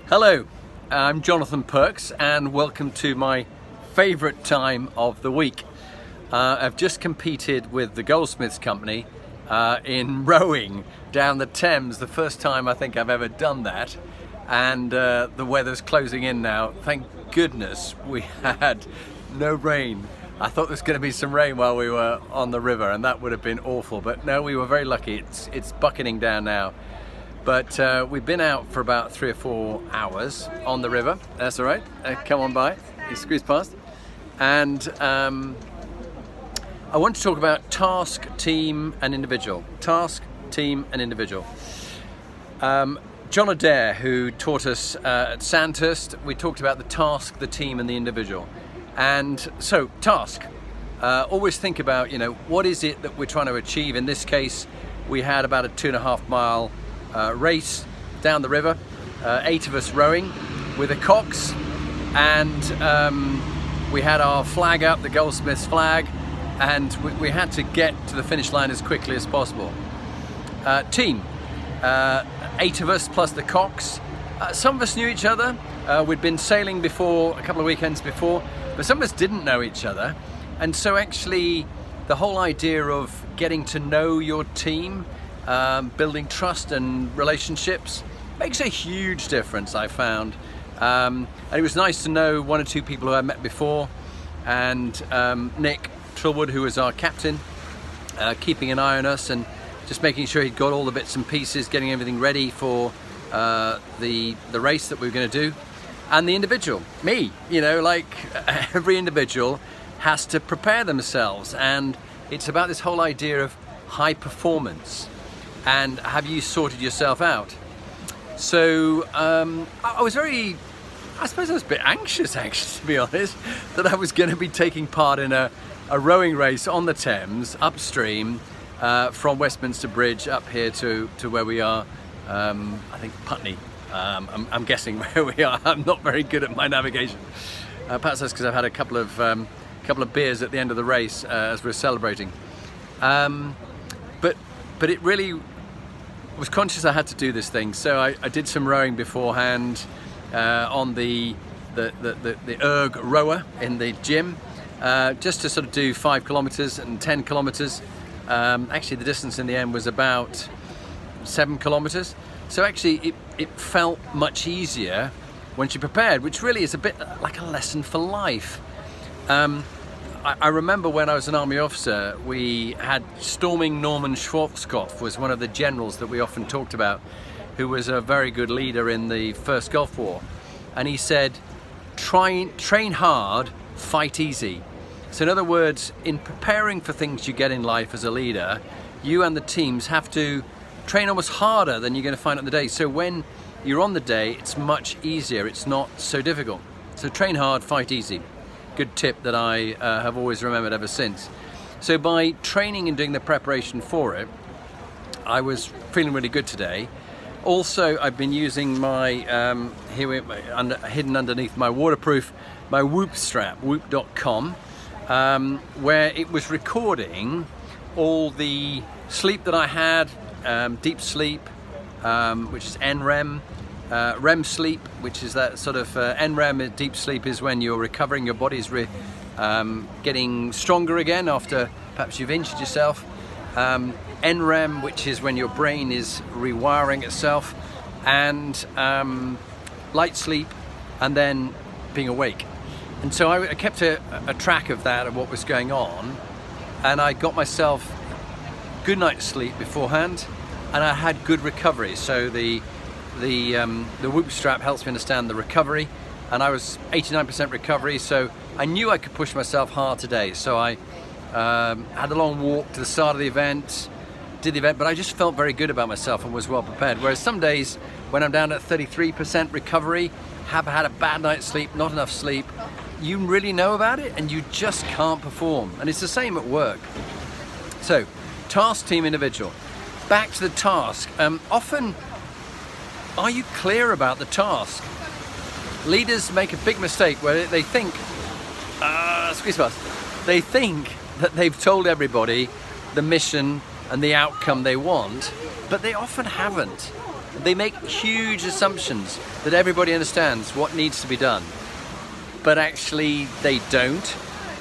Hello, I'm Jonathan Perks and welcome to my favourite time of the week. I've just competed with the Goldsmiths company in rowing down the Thames, the first time I think I've ever done that, and the weather's closing in now. Thank goodness we had no rain. I thought there was going to be some rain while we were on the river and that would have been awful, but no, we were very lucky. It's bucketing down now. But we've been out for about 3 or 4 hours on the river. That's all right. Come on by. You squeeze past. And I want to talk about task, team, and individual. Task, team, and individual. John Adair, who taught us at Sandhurst, we talked about the task, the team, and the individual. And so, task. Always think about, what is it that we're trying to achieve? In this case, we had about a 2.5 mile race down the river, 8 of us rowing with a cox, and we had our flag up, the Goldsmiths flag, and we had to get to the finish line as quickly as possible. Team, 8 of us plus the cox. Some of us knew each other. We'd been sailing before, a couple of weekends before, but some of us didn't know each other, and so actually the whole idea of getting to know your team, building trust and relationships makes a huge difference, I found. And it was nice to know 1 or 2 people who I met before, and Nick Trillwood, who was our captain, keeping an eye on us and just making sure he'd got all the bits and pieces, getting everything ready for the race that we were going to do. And the individual, me, like every individual has to prepare themselves, and it's about this whole idea of high performance. And have you sorted yourself out? So I was I suppose I was a bit anxious actually, to be honest, that I was going to be taking part in a rowing race on the Thames, upstream, from Westminster Bridge up here to where we are, I think Putney. I'm guessing where we are. I'm not very good at my navigation. Perhaps that's because I've had a couple of beers at the end of the race as we're celebrating. But it really was conscious I had to do this thing, so I did some rowing beforehand on the erg rower in the gym, just to sort of do 5 kilometers and 10 kilometers. Actually, the distance in the end was about 7 kilometers. So actually, it felt much easier once you're prepared, which really is a bit like a lesson for life. I remember when I was an army officer, we had Stormin Schwartzkopf was one of the generals that we often talked about, who was a very good leader in the First Gulf War. And he said, train hard, fight easy. So in other words, in preparing for things you get in life as a leader, you and the teams have to train almost harder than you're going to find on the day. So when you're on the day, it's much easier. It's not so difficult. So train hard, fight easy. Good tip that I have always remembered ever since. So by training and doing the preparation for it, I was feeling really good today. Also, I've been using my hidden underneath my waterproof, my Whoop strap, whoop.com, where it was recording all the sleep that I had, deep sleep, which is NREM. REM sleep, which is that sort of NREM, deep sleep, is when you're recovering, your body's getting stronger again after perhaps you've injured yourself. NREM, which is when your brain is rewiring itself, and light sleep, and then being awake. And so I kept a track of that, of what was going on, and I got myself good night's sleep beforehand, and I had good recovery. So the Whoop strap helps me understand the recovery, and I was 89% recovery, so I knew I could push myself hard today. So I had a long walk to the start of the event, did the event, but I just felt very good about myself and was well prepared. Whereas some days when I'm down at 33% recovery, have had a bad night's sleep, not enough sleep, you really know about it and you just can't perform. And it's the same at work. So task, team, individual. Back to the task. Often, are you clear about the task? Leaders make a big mistake where they think, they think that they've told everybody the mission and the outcome they want, but they often haven't. They make huge assumptions that everybody understands what needs to be done, but actually they don't.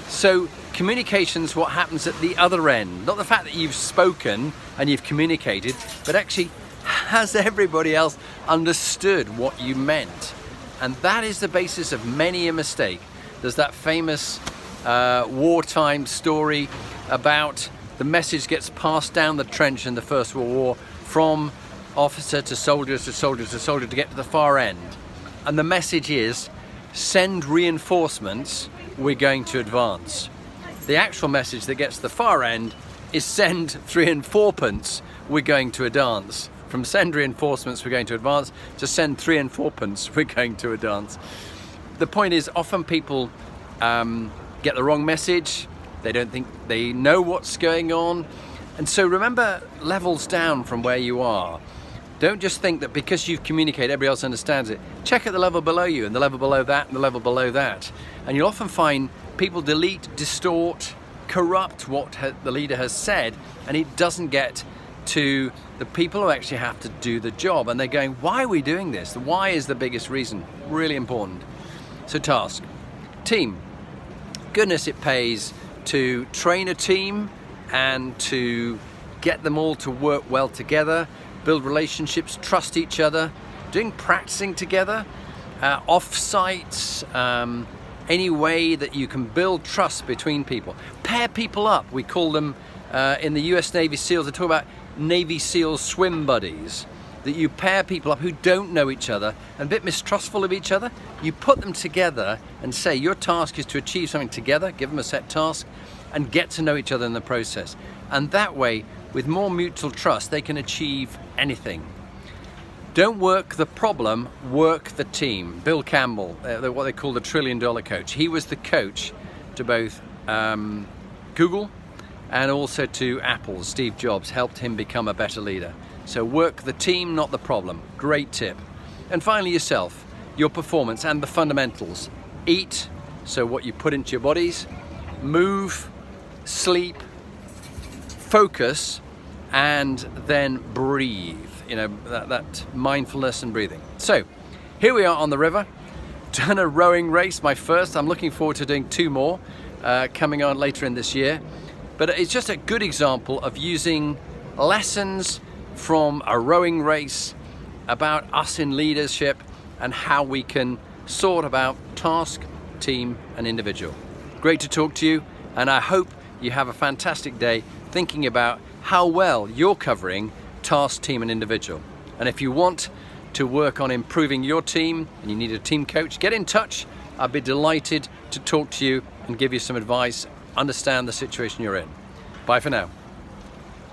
So communication's what happens at the other end, not the fact that you've spoken and you've communicated, but actually has everybody else understood what you meant? And that is the basis of many a mistake. There's that famous wartime story about the message gets passed down the trench in the First World War from officer to soldier to soldier to soldier to get to the far end. And the message is, send reinforcements, we're going to advance. The actual message that gets to the far end is send 3 and 4pence, we're going to advance. From send reinforcements, we're going to advance, to send 3 and 4pence, we're going to advance. The point is, often people get the wrong message, they don't think they know what's going on. And so remember, levels down from where you are. Don't just think that because you've communicated, everybody else understands it. Check at the level below you, and the level below that, and the level below that. And you'll often find people delete, distort, corrupt what the leader has said, and it doesn't get to the people who actually have to do the job. And they're going, why are we doing this? The why is the biggest reason. Really important. So task. Team. Goodness, it pays to train a team and to get them all to work well together, build relationships, trust each other, doing practicing together, off-sites, any way that you can build trust between people. Pair people up. We call them, in the US Navy SEALs, they talk about Navy SEAL swim buddies, that you pair people up who don't know each other and a bit mistrustful of each other. You put them together and say your task is to achieve something together, give them a set task, and get to know each other in the process. And that way, with more mutual trust, they can achieve anything. Don't work the problem, work the team. Bill Campbell, what they call the $1 trillion coach, he was the coach to both Google and also to Apple. Steve Jobs helped him become a better leader. So work the team, not the problem. Great tip. And finally, yourself, your performance and the fundamentals. Eat, so what you put into your bodies, move, sleep, focus, and then breathe. You know, that mindfulness and breathing. So here we are on the river, done a rowing race, my first. I'm looking forward to doing 2 more coming on later in this year. But it's just a good example of using lessons from a rowing race about us in leadership and how we can sort about task, team, and individual. Great to talk to you, and I hope you have a fantastic day thinking about how well you're covering task, team, and individual. And if you want to work on improving your team and you need a team coach, get in touch. I'd be delighted to talk to you and give you some advice, understand the situation you're in. Bye for now.